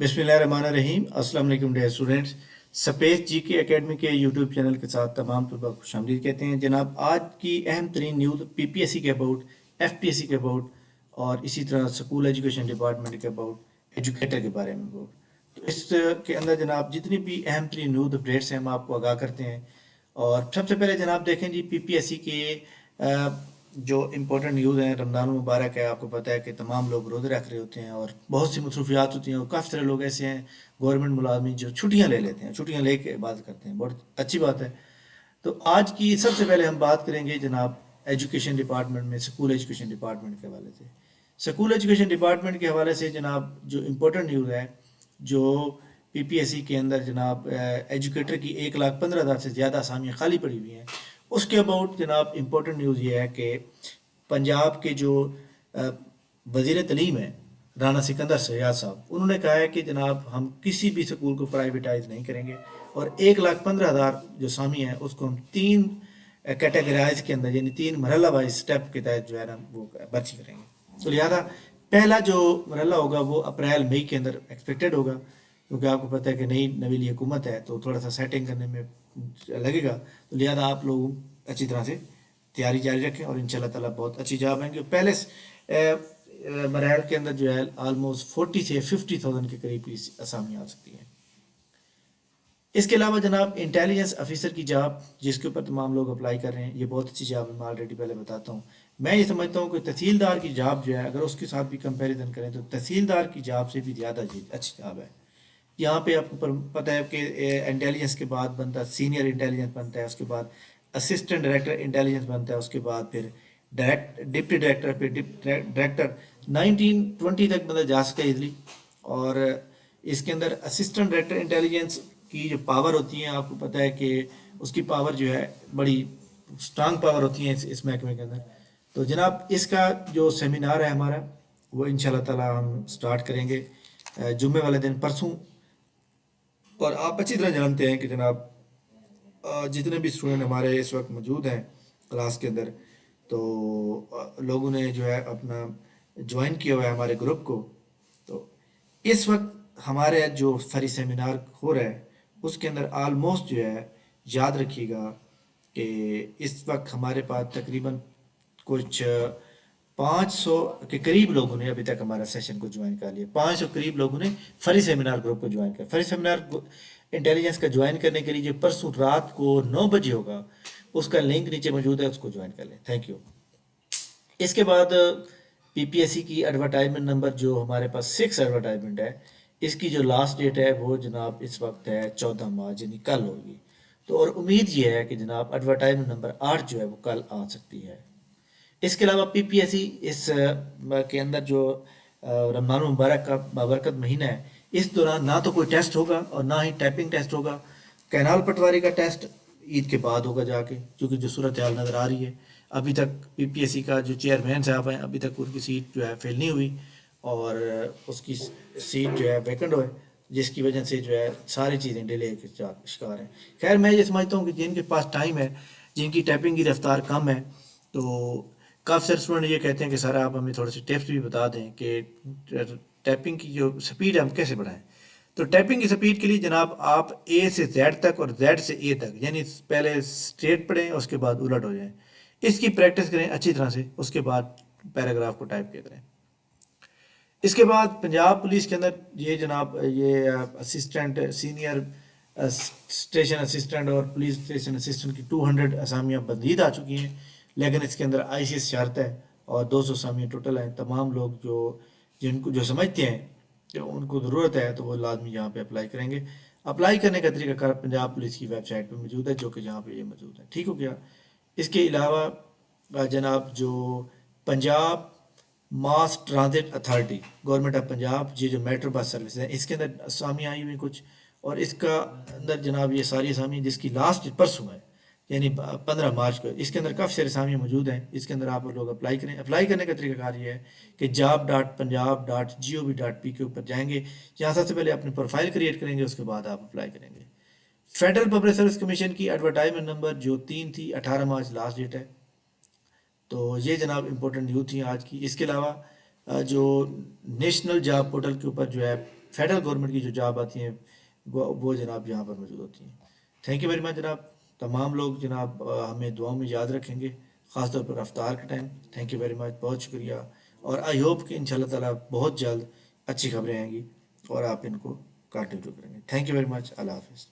बिस्मिल्लाहिर्रहमानिर्रहीम। अस्सलाम वालेकुम डियर स्टूडेंट्स। स्पेस जी के एकेडमी के यूट्यूब चैनल के साथ तमाम तलबा को खुशामदीद कहते हैं। जनाब, आज की अहम तरीन न्यूज़ पीपीएससी के अबाउट, एफपीएससी के अबाउट और इसी तरह स्कूल एजुकेशन डिपार्टमेंट के अबाउट, एजुकेटर के बारे में अबाउट। तो इस के अंदर जनाब जितनी भी अहम तरीन न्यूज़ अपडेट्स हैं हम आपको आगाह करते हैं। और सबसे पहले जनाब देखें जी, पीपीएससी के जो इम्पोर्टेंट न्यूज़ हैं। रमज़ान मुबारक है, आपको पता है कि तमाम लोग रोज़े रख रहे होते हैं और बहुत सी मसरूफियात होती हैं। और काफ़ी सारे लोग ऐसे हैं गवर्नमेंट मुलाजमी जो छुट्टियां ले लेते हैं, छुट्टियां ले के इबादत करते हैं, बहुत अच्छी बात है। तो आज की सबसे पहले हम बात करेंगे जनाब एजुकेशन डिपार्टमेंट में, स्कूल एजुकेशन डिपार्टमेंट के हवाले से। स्कूल एजुकेशन डिपार्टमेंट के हवाले से जनाब जो इम्पोर्टेंट न्यूज़ है, जो पीपीएससी के अंदर जनाब एजुकेटर की 1,15,000 से ज़्यादा असामियाँ खाली पड़ी हुई हैं, उसके अबाउट जनाब इम्पोर्टेंट न्यूज़ ये है कि पंजाब के जो वज़ीर तलीम है राना सिकंदर सयाद साहब, उन्होंने कहा है कि जनाब हम किसी भी स्कूल को प्राइवेटाइज नहीं करेंगे और 1,15,000 जो सामी है उसको हम 3 कैटेगराइज के अंदर, यानी 3 मरहला वाइज स्टेप के तहत जो है ना वो भर्ती करेंगे। तो लिहाजा पहला जो मरहला होगा वो अप्रैल मई के अंदर एक्सपेक्टेड होगा, क्योंकि आपको पता है कि नई नवीली हुकूमत है तो थोड़ा सा सेटिंग करने में लगेगा। तो लिहाजा आप लोग अच्छी तरह से तैयारी जारी रखें और इंशाल्लाह ताला बहुत अच्छी जॉब आएंगे। पहले मरहल के अंदर जो है आलमोस्ट 40 से 50,000 के करीब की असामी आ सकती हैं। इसके अलावा जनाब इंटेलिजेंस ऑफिसर की जॉब जिसके ऊपर तमाम लोग अप्लाई कर रहे हैं, ये बहुत अच्छी जॉब है। मैं ऑलरेडी पहले बताता हूँ। मैं ये समझता हूँ कि तहसीलदार की जॉब जो है, अगर उसके साथ भी कंपैरिजन करें तो तहसीलदार की जॉब से भी ज़्यादा अच्छी जॉब है। यहाँ पे आपको पता है कि इंटेलिजेंस के बाद बनता सीनियर इंटेलिजेंस बनता है, उसके बाद असिस्टेंट डायरेक्टर इंटेलिजेंस बनता है, उसके बाद फिर डिप्टी डायरेक्टर, फिर डायरेक्टर 1920 तक बंदा जा सके इजली। और इसके अंदर असिस्टेंट डायरेक्टर इंटेलिजेंस की जो पावर होती है, आपको पता है कि उसकी पावर जो है बड़ी स्ट्रांग पावर होती है इस महकमे के अंदर। तो जनाब इसका जो सेमिनार है हमारा, वो इंशाल्लाह ताला हम स्टार्ट करेंगे जुम्मे वाले दिन, परसों। और आप अच्छी तरह जानते हैं कि जनाब जितने भी स्टूडेंट हमारे इस वक्त मौजूद हैं क्लास के अंदर, तो लोगों ने जो है अपना ज्वाइन किया हुआ है हमारे ग्रुप को। तो इस वक्त हमारे जो सारी सेमिनार हो रहा है उसके अंदर आलमोस्ट जो है, याद रखिएगा कि इस वक्त हमारे पास तकरीबन कुछ 500 के करीब लोगों ने अभी तक हमारा सेशन को ज्वाइन कर लिया। 500 करीब लोगों ने फरी सेमिनार ग्रुप को ज्वाइन किया। फरी सेमिनार इंटेलिजेंस का ज्वाइन करने के लिए जो परसों रात को 9 बजे होगा, उसका लिंक नीचे मौजूद है, उसको ज्वाइन कर लें। Thank you. इसके बाद पीपीएससी की एडवर्टाइजमेंट नंबर जो हमारे पास 6 एडवर्टाइजमेंट है, इसकी जो लास्ट डेट है वो जनाब इस वक्त है 14 मार्च, यानी कल होगी। तो और उम्मीद ये है कि जनाब एडवर्टाइजमेंट नंबर 8 जो है वो कल आ सकती है। इसके अलावा पीपीएससी इस के अंदर जो रमज़ान मुबारक का बाबरकत महीना है, इस दौरान ना तो कोई टेस्ट होगा और ना ही टाइपिंग टेस्ट होगा। कैनाल पटवारी का टेस्ट ईद के बाद होगा जाके, क्योंकि जो सूरत हाल नज़र आ रही है। अभी तक पीपीएससी का जो चेयरमैन साहब हैं, अभी तक उनकी सीट जो है फिल नहीं हुई और उसकी सीट जो है वैकेंट है, जिसकी वजह से जो है सारी चीज़ें डिले के शिकार हैं। खैर, मैं ये समझता हूँ कि जिनके पास टाइम है, जिनकी टाइपिंग की रफ्तार कम है, तो काफ़ी सारे स्टूडेंट ये कहते हैं कि सर आप हमें थोड़े से टिप्स भी बता दें कि टाइपिंग की जो स्पीड है हम कैसे बढ़ाएं। तो टाइपिंग की स्पीड के लिए जनाब आप ए से जेड तक और जेड से ए तक, यानी पहले स्ट्रेट पढ़ें उसके बाद उलट हो जाएं, इसकी प्रैक्टिस करें अच्छी तरह से। उसके बाद पैराग्राफ को टाइप किया करें। इसके बाद पंजाब पुलिस के अंदर ये जनाब ये असिस्टेंट, सीनियर स्टेशन असिस्टेंट और पुलिस स्टेशन असिस्टेंट की 200 असामियाँ बंदीद आ चुकी हैं, लेकिन इसके अंदर आईसीएस शर्त है और 200 असामियाँ टोटल हैं। तमाम लोग जो जिनको जो समझते हैं कि उनको ज़रूरत है तो वो लाजमी यहाँ पे अप्लाई करेंगे। अप्लाई करने का तरीकाकार पंजाब पुलिस की वेबसाइट पर मौजूद है, जो कि यहाँ पे ये मौजूद है। ठीक हो गया। इसके अलावा जनाब जो पंजाब मास transit authority, government of Punjab, ये जो मेट्रो बस सर्विस है, इसके अंदर असामियाँ आई हुई कुछ, और इसका अंदर जनाब ये सारी असामियाँ जिसकी लास्ट परसों है, यानी 15 मार्च को, इसके अंदर काफ़ी सारी असामियाँ मौजूद हैं। इसके अंदर आप लोग अप्लाई करें। अप्लाई करने का तरीकाकार ये है कि job.punjab.gov.p के ऊपर जाएंगे। यहाँ सबसे पहले अपनी प्रोफाइल क्रिएट करेंगे, उसके बाद आप अप्लाई करेंगे। फेडरल पब्लिक सर्विस कमीशन की एडवर्टाइजमेंट नंबर जो 3 थी, 18 मार्च लास्ट डेट है। तो ये जनाब इम्पोर्टेंट न्यूज़ थी आज की। इसके अलावा जो नेशनल जॉब पोर्टल के ऊपर जो है فیڈرل گورنمنٹ کی جو جاب آتی ہیں وہ جناب یہاں پر موجود ہوتی ہیں. تھینک یو ویری مچ جناب. تمام لوگ جناب ہمیں دعاؤں میں یاد رکھیں گے، خاص طور پر افطار کے ٹائم. تھینک یو ویری مچ، بہت شکریہ. اور آئی ہوپ کہ انشاءاللہ تعالیٰ بہت جلد اچھی خبریں آئیں گی اور آپ ان کو کنٹینیو کریں گے. Thank you very much. اللہ حافظ.